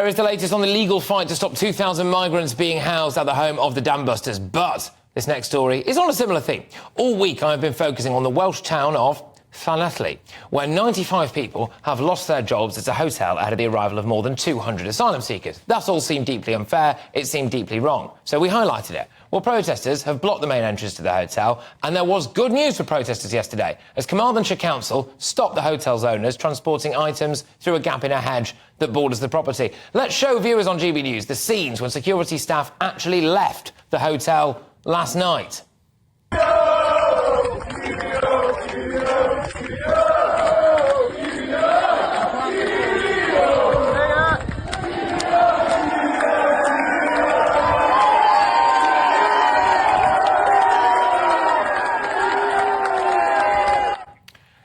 There is the latest on the legal fight to stop 2,000 migrants being housed at the home of the dam busters. But this next story is on a similar theme. All week I've been focusing on the Welsh town of Llanelli, where 95 people have lost their jobs as a hotel ahead of the arrival of more than 200 asylum seekers. That all seemed deeply unfair. It seemed deeply wrong. So we highlighted it. Well, protesters have blocked the main entrance to the hotel, and there was good news for protesters yesterday, as Carmarthenshire Council stopped the hotel's owners transporting items through a gap in a hedge that borders the property. Let's show viewers on GB News the scenes when security staff actually left the hotel last night.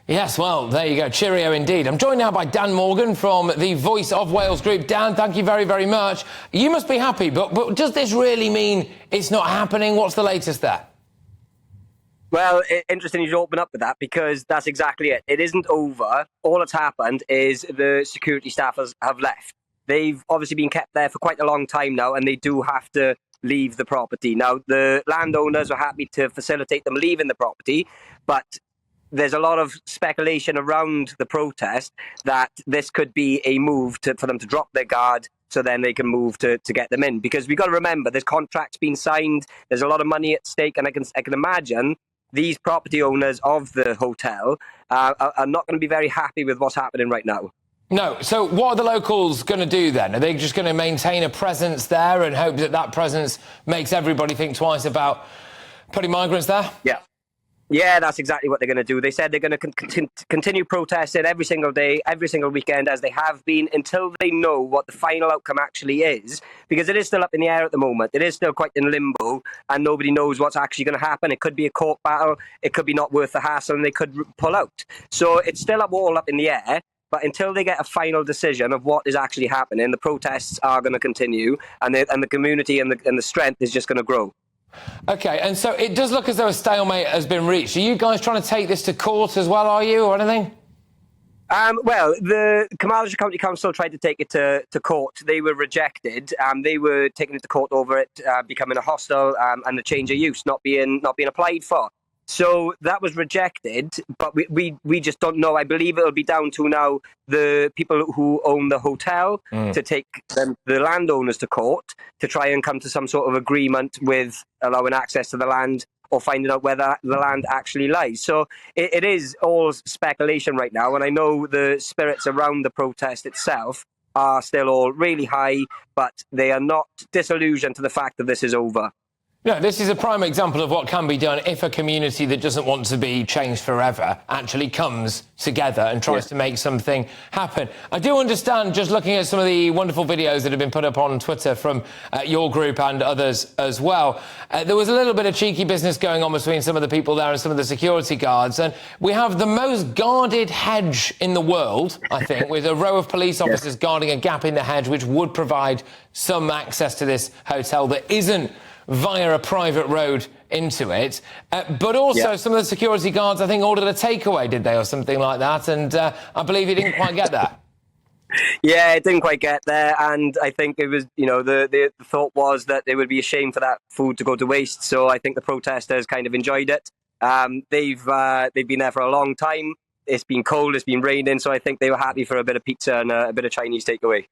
Yes, well, there you go. Cheerio indeed. I'm joined now by Dan Morgan from the Voice of Wales group. Dan, thank you very, very much. You must be happy, but does this really mean it's not happening? What's the latest there? Well, interesting you open up with that, because that's exactly it. It isn't over. All that's happened is the security staff have left. They've obviously been kept there for quite a long time now, and they do have to leave the property. Now, the landowners are happy to facilitate them leaving the property, but there's a lot of speculation around the protest that this could be a move for them to drop their guard so then they can move to get them in. Because we've got to remember, there's contracts being signed, there's a lot of money at stake, and I can imagine these property owners of the hotel are not going to be very happy with what's happening right now. No. So what are the locals going to do then? Are they just going to maintain a presence there and hope that that presence makes everybody think twice about putting migrants there? Yeah, that's exactly what they're going to do. They said they're going to continue protesting every single day, every single weekend, as they have been, until they know what the final outcome actually is, because it is still up in the air at the moment. It is still quite in limbo, and nobody knows what's actually going to happen. It could be a court battle. It could be not worth the hassle, and they could pull out. So it's still all up in the air. But until they get a final decision of what is actually happening, the protests are going to continue, and the community and the strength is just going to grow. OK, and so it does look as though a stalemate has been reached. Are you guys trying to take this to court as well, are you, or anything? Well, the Carmarthenshire County Council tried to take it to court. They were rejected. They were taking it to court over it becoming a hostel and the change of use not being applied for. So that was rejected, but we just don't know. I believe it'll be down to now the people who own the hotel to take the landowners to court to try and come to some sort of agreement with allowing access to the land or finding out whether the land actually lies. So it is all speculation right now, and I know the spirits around the protest itself are still all really high, but they are not disillusioned to the fact that this is over. No, this is a prime example of what can be done if a community that doesn't want to be changed forever actually comes together and tries to make something happen. I do understand, just looking at some of the wonderful videos that have been put up on Twitter from your group and others as well, there was a little bit of cheeky business going on between some of the people there and some of the security guards. And we have the most guarded hedge in the world, I think, with a row of police officers guarding a gap in the hedge, which would provide some access to this hotel that isn't via a private road into it. But also some of the security guards, I think, ordered a takeaway, did they, or something like that? And I believe he didn't quite get that. Yeah, it didn't quite get there. And I think it was, the thought was that it would be a shame for that food to go to waste. So I think the protesters kind of enjoyed it. They've been there for a long time. It's been cold, it's been raining. So I think they were happy for a bit of pizza and a bit of Chinese takeaway.